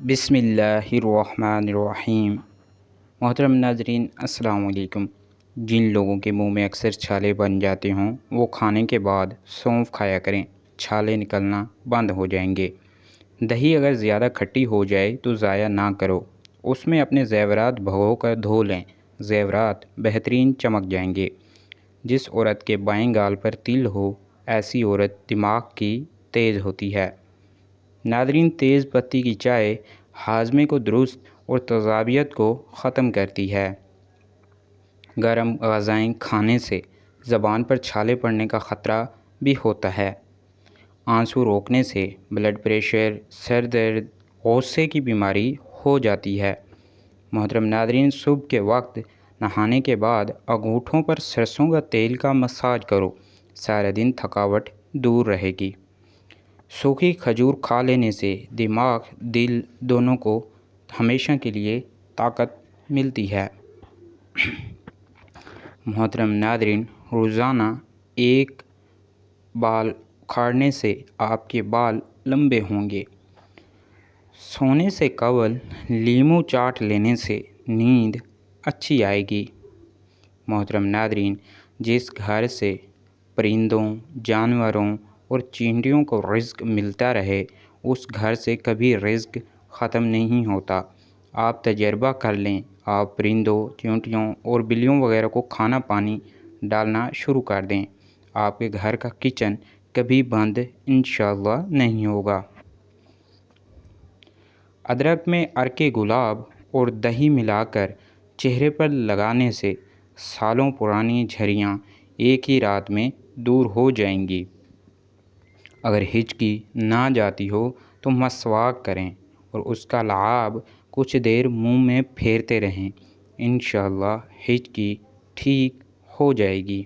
بسم اللہ الرحمن الرحیم۔ محترم ناظرین السلام علیکم۔ جن لوگوں کے منہ میں اکثر چھالے بن جاتے ہوں وہ کھانے کے بعد سونف کھایا کریں، چھالے نکلنا بند ہو جائیں گے۔ دہی اگر زیادہ کھٹی ہو جائے تو ضائع نہ کرو، اس میں اپنے زیورات بھگو کر دھو لیں، زیورات بہترین چمک جائیں گے۔ جس عورت کے بائیں گال پر تل ہو ایسی عورت دماغ کی تیز ہوتی ہے۔ ناظرین، تیز پتی کی چائے ہاضمے کو درست اور تیزابیت کو ختم کرتی ہے۔ گرم غذائیں کھانے سے زبان پر چھالے پڑنے کا خطرہ بھی ہوتا ہے۔ آنسو روکنے سے بلڈ پریشر، سر درد، غصے کی بیماری ہو جاتی ہے۔ محترم ناظرین، صبح کے وقت نہانے کے بعد انگوٹھوں پر سرسوں کا تیل کا مساج کرو، سارا دن تھکاوٹ دور رہے گی۔ سوکھی کھجور کھا لینے سے دماغ، دل دونوں کو ہمیشہ کے لیے طاقت ملتی ہے۔ محترم ناظرین، روزانہ ایک بال اکھاڑنے سے آپ کے بال لمبے ہوں گے۔ سونے سے قبل لیموں چاٹ لینے سے نیند اچھی آئے گی۔ محترم ناظرین، جس گھر سے پرندوں، جانوروں اور چینٹیوں کو رزق ملتا رہے اس گھر سے کبھی رزق ختم نہیں ہوتا۔ آپ تجربہ کر لیں، آپ پرندوں، چینٹیوں اور بلیوں وغیرہ کو کھانا پانی ڈالنا شروع کر دیں، آپ کے گھر کا کچن کبھی بند انشاءاللہ نہیں ہوگا۔ ادرک میں عرق گلاب اور دہی ملا کر چہرے پر لگانے سے سالوں پرانی جھریاں ایک ہی رات میں دور ہو جائیں گی۔ اگر ہچکی نہ جاتی ہو تو مسواک کریں اور اس کا لعاب کچھ دیر منہ میں پھیرتے رہیں، انشاءاللہ ہچکی ٹھیک ہو جائے گی۔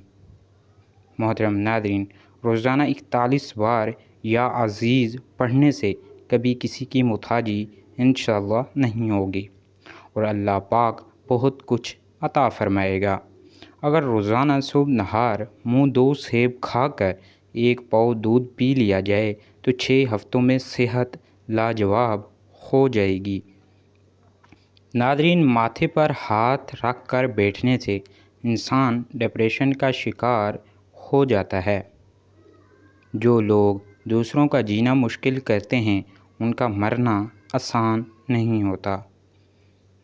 محترم ناظرین، روزانہ 41 بار یا عزیز پڑھنے سے کبھی کسی کی محتاجی انشاءاللہ نہیں ہوگی اور اللہ پاک بہت کچھ عطا فرمائے گا۔ اگر روزانہ صبح نہار منہ 2 سیب کھا کر 1 پاؤ دودھ پی لیا جائے تو 6 ہفتوں میں صحت لاجواب ہو جائے گی۔ ناظرین، ماتھے پر ہاتھ رکھ کر بیٹھنے سے انسان ڈپریشن کا شکار ہو جاتا ہے۔ جو لوگ دوسروں کا جینا مشکل کرتے ہیں ان کا مرنا آسان نہیں ہوتا۔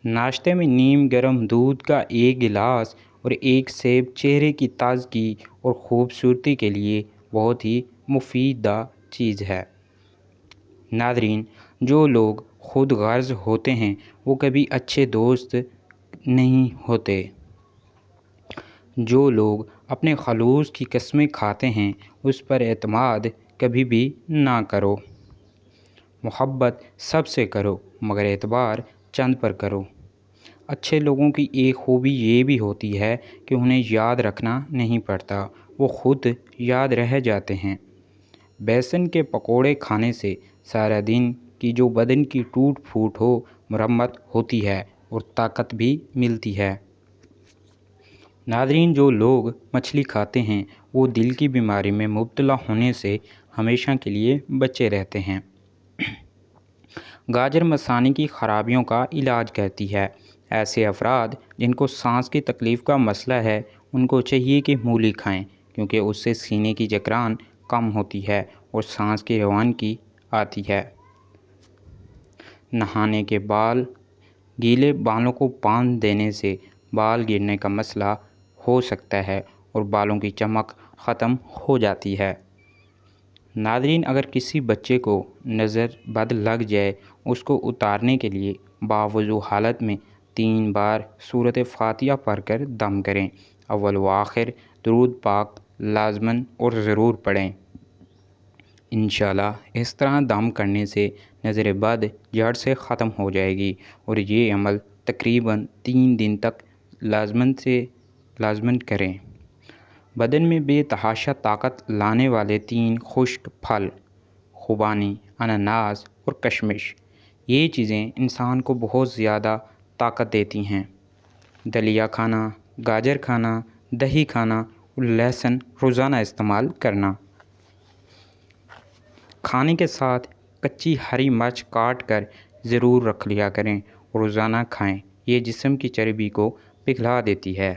ناشتے میں نیم گرم دودھ کا 1 گلاس اور 1 سیب چہرے کی تازگی اور خوبصورتی کے لیے بہت ہی مفیدہ چیز ہے۔ ناظرین، جو لوگ خود غرض ہوتے ہیں وہ کبھی اچھے دوست نہیں ہوتے۔ جو لوگ اپنے خلوص کی قسمیں کھاتے ہیں اس پر اعتماد کبھی بھی نہ کرو۔ محبت سب سے کرو مگر اعتبار چند پر کرو۔ اچھے لوگوں کی ایک خوبی یہ بھی ہوتی ہے کہ انہیں یاد رکھنا نہیں پڑتا، وہ خود یاد رہ جاتے ہیں۔ بیسن کے پکوڑے کھانے سے سارا دن کی جو بدن کی ٹوٹ پھوٹ ہو مرمت ہوتی ہے اور طاقت بھی ملتی ہے۔ ناظرین، جو لوگ مچھلی کھاتے ہیں وہ دل کی بیماری میں مبتلا ہونے سے ہمیشہ کے لیے بچے رہتے ہیں۔ گاجر مثانے کی خرابیوں کا علاج کرتی ہے۔ ایسے افراد جن کو سانس کی تکلیف کا مسئلہ ہے ان کو چاہیے کہ مولی کھائیں، کیونکہ اس سے سینے کی جکران کم ہوتی ہے اور سانس کی روانگی آتی ہے۔ نہانے کے بعد گیلے بالوں کو باندھ دینے سے بال گرنے کا مسئلہ ہو سکتا ہے اور بالوں کی چمک ختم ہو جاتی ہے۔ ناظرین، اگر کسی بچے کو نظر بد لگ جائے اس کو اتارنے کے لیے باوضو حالت میں 3 بار سورۃ فاتحہ پڑھ کر دم کریں، اول و آخر درود پاک لازماً اور ضرور پڑھیں۔ انشاءاللہ اس طرح دم کرنے سے نظر بد جڑ سے ختم ہو جائے گی اور یہ عمل تقریباً 3 دن تک لازماً کریں۔ بدن میں بے تحاشا طاقت لانے والے 3 خشک پھل خوبانی، انناس اور کشمش، یہ چیزیں انسان کو بہت زیادہ طاقت دیتی ہیں۔ دلیا کھانا، گاجر کھانا، دہی کھانا اور لہسن روزانہ استعمال کرنا۔ کھانے کے ساتھ کچی ہری مرچ کاٹ کر ضرور رکھ لیا کریں اور روزانہ کھائیں، یہ جسم کی چربی کو پگھلا دیتی ہے۔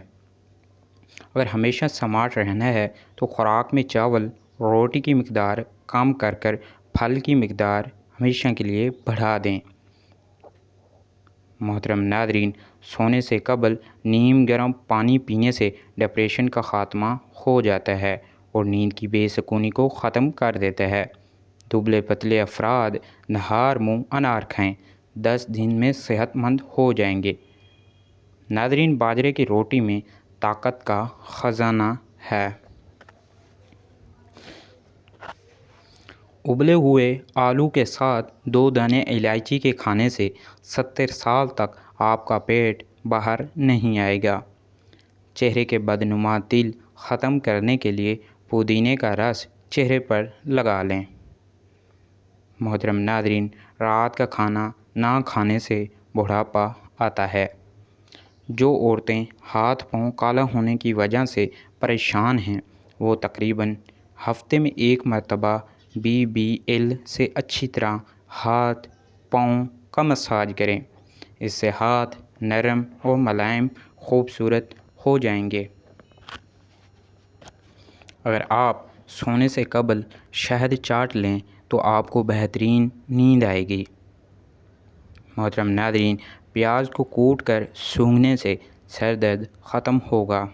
اگر ہمیشہ سمارٹ رہنا ہے تو خوراک میں چاول، روٹی کی مقدار کم کر پھل کی مقدار ہمیشہ کے لیے بڑھا دیں۔ محترم ناظرین، سونے سے قبل نیم گرم پانی پینے سے ڈپریشن کا خاتمہ ہو جاتا ہے اور نیند کی بے سکونی کو ختم کر دیتا ہے۔ دبلے پتلے افراد نہار منہ انار کھائیں، 10 دن میں صحت مند ہو جائیں گے۔ ناظرین، باجرے کی روٹی میں طاقت کا خزانہ ہے۔ ابلے ہوئے آلو کے ساتھ 2 دانے الائچی کے کھانے سے 70 سال تک آپ کا پیٹ باہر نہیں آئے گا۔ چہرے کے بدنما تل ختم کرنے کے لیے پودینے کا رس چہرے پر لگا لیں۔ محترم ناظرین، رات کا کھانا نہ کھانے سے بڑھاپا آتا ہے۔ جو عورتیں ہاتھ پاؤں کالا ہونے کی وجہ سے پریشان ہیں وہ تقریباً ہفتے میں 1 مرتبہ BBL سے اچھی طرح ہاتھ پاؤں کا مساج کریں۔ اس سے ہاتھ نرم اور ملائم خوبصورت ہو جائیں گے۔ اگر آپ سونے سے قبل شہد چاٹ لیں تو آپ کو بہترین نیند آئے گی۔ محترم ناظرین، پیاز کو کوٹ کر سونگھنے سے سر درد ختم ہوگا۔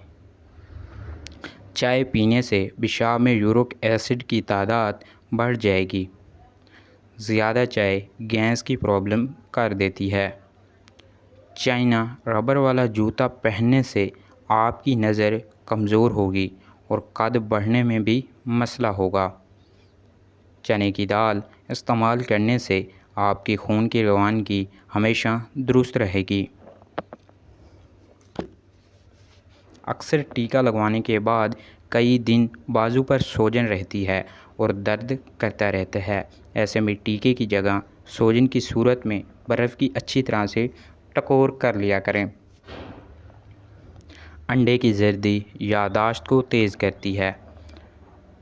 چائے پینے سے پیشاب میں یورک ایسڈ کی تعداد بڑھ جائے گی۔ زیادہ چائے گیس کی پرابلم کر دیتی ہے۔ چائنا ربر والا جوتا پہننے سے آپ کی نظر کمزور ہوگی اور قد بڑھنے میں بھی مسئلہ ہوگا۔ چنے کی دال استعمال کرنے سے آپ کی خون کی روانگی ہمیشہ درست رہے گی۔ اکثر ٹیکہ لگوانے کے بعد کئی دن بازو پر سوجن رہتی ہے اور درد کرتا رہتا ہے۔ ایسے میں ٹیکے کی جگہ سوجن کی صورت میں برف کی اچھی طرح سے ٹکور کر لیا کریں۔ انڈے کی زردی یادداشت کو تیز کرتی ہے۔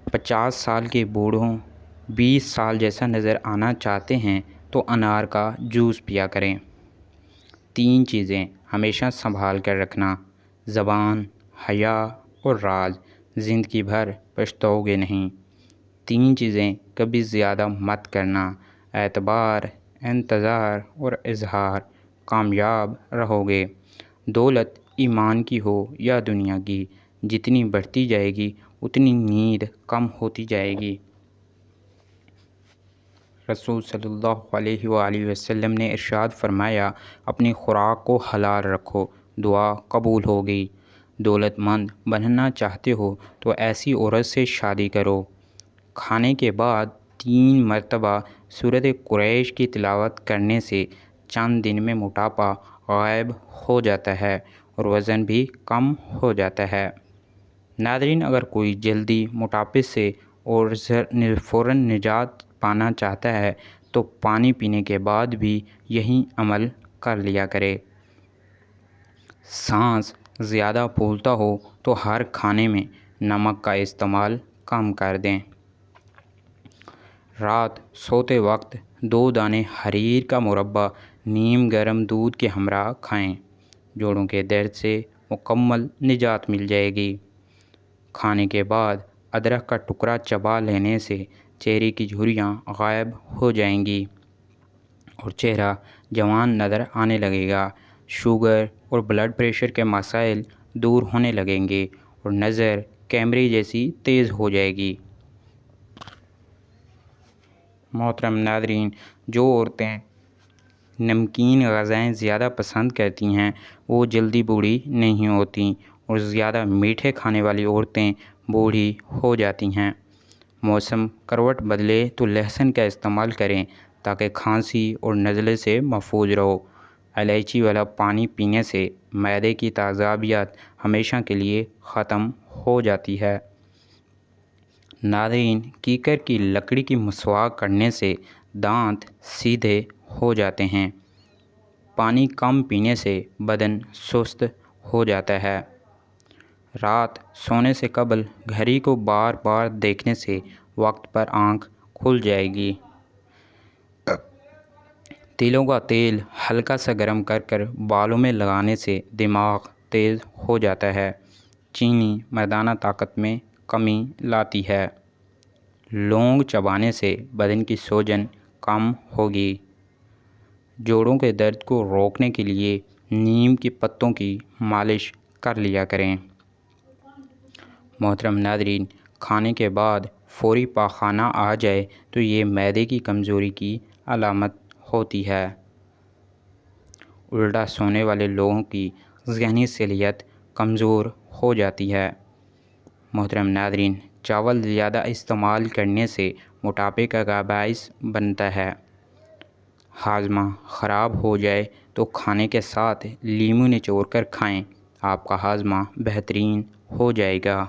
50 سال کے بوڑھوں 20 سال جیسا نظر آنا چاہتے ہیں تو انار کا جوس پیا کریں۔ 3 چیزیں ہمیشہ سنبھال کر رکھنا: زبان، حیا اور راز، زندگی بھر پچھتاؤ گے نہیں۔ 3 چیزیں کبھی زیادہ مت کرنا: اعتبار، انتظار اور اظہار، کامیاب رہو گے۔ دولت ایمان کی ہو یا دنیا کی، جتنی بڑھتی جائے گی اتنی نیند کم ہوتی جائے گی۔ رسول صلی اللہ علیہ وآلہ وسلم نے ارشاد فرمایا، اپنی خوراک کو حلال رکھو، دعا قبول ہوگی۔ دولت مند بننا چاہتے ہو تو ایسی عورت سے شادی کرو۔ کھانے کے بعد 3 مرتبہ سورۃ قریش کی تلاوت کرنے سے چند دن میں موٹاپا غائب ہو جاتا ہے اور وزن بھی کم ہو جاتا ہے۔ ناظرین، اگر کوئی جلدی موٹاپے سے اور فوراً نجات پانا چاہتا ہے تو پانی پینے کے بعد بھی یہی عمل کر لیا کرے۔ سانس زیادہ پھولتا ہو تو ہر کھانے میں نمک کا استعمال کم کر دیں۔ رات سوتے وقت 2 دانے حریر کا مربع نیم گرم دودھ کے ہمراہ کھائیں۔ جوڑوں کے درد سے مکمل نجات مل جائے گی۔ کھانے کے بعد ادرک کا ٹکڑا چبا لینے سے چہرے کی جھریاں غائب ہو جائیں گی اور چہرہ جوان نظر آنے لگے گا۔ شوگر اور بلڈ پریشر کے مسائل دور ہونے لگیں گے اور نظر کیمرے جیسی تیز ہو جائے گی۔ محترم ناظرین، جو عورتیں نمکین غذائیں زیادہ پسند کرتی ہیں وہ جلدی بوڑھی نہیں ہوتیں اور زیادہ میٹھے کھانے والی عورتیں بوڑھی ہو جاتی ہیں۔ موسم کروٹ بدلے تو لہسن کا استعمال کریں تاکہ کھانسی اور نزلے سے محفوظ رہو۔ الائچی والا پانی پینے سے معدے کی تیزابیت ہمیشہ کے لیے ختم ہو جاتی ہے۔ ناظرین، کیکر کی لکڑی کی مسواک کرنے سے دانت سیدھے ہو جاتے ہیں۔ پانی کم پینے سے بدن سست ہو جاتا ہے۔ رات سونے سے قبل گھڑی کو بار بار دیکھنے سے وقت پر آنکھ کھل جائے گی۔ تلوں کا تیل ہلکا سا گرم کر بالوں میں لگانے سے دماغ تیز ہو جاتا ہے۔ چینی مردانہ طاقت میں کمی لاتی ہے۔ لونگ چبانے سے بدن کی سوجن کم ہوگی۔ جوڑوں کے درد کو روکنے کے لیے نیم کے پتوں کی مالش کر لیا کریں۔ محترم ناظرین، کھانے کے بعد فوری پاخانہ آ جائے تو یہ معدے کی کمزوری کی علامت ہوتی ہے۔ الٹا سونے والے لوگوں کی ذہنی صلاحیت کمزور ہو جاتی ہے۔ محترم ناظرین، چاول زیادہ استعمال کرنے سے موٹاپے کا باعث بنتا ہے۔ ہاضمہ خراب ہو جائے تو کھانے کے ساتھ لیموں نچوڑ کر کھائیں، آپ کا ہاضمہ بہترین ہو جائے گا۔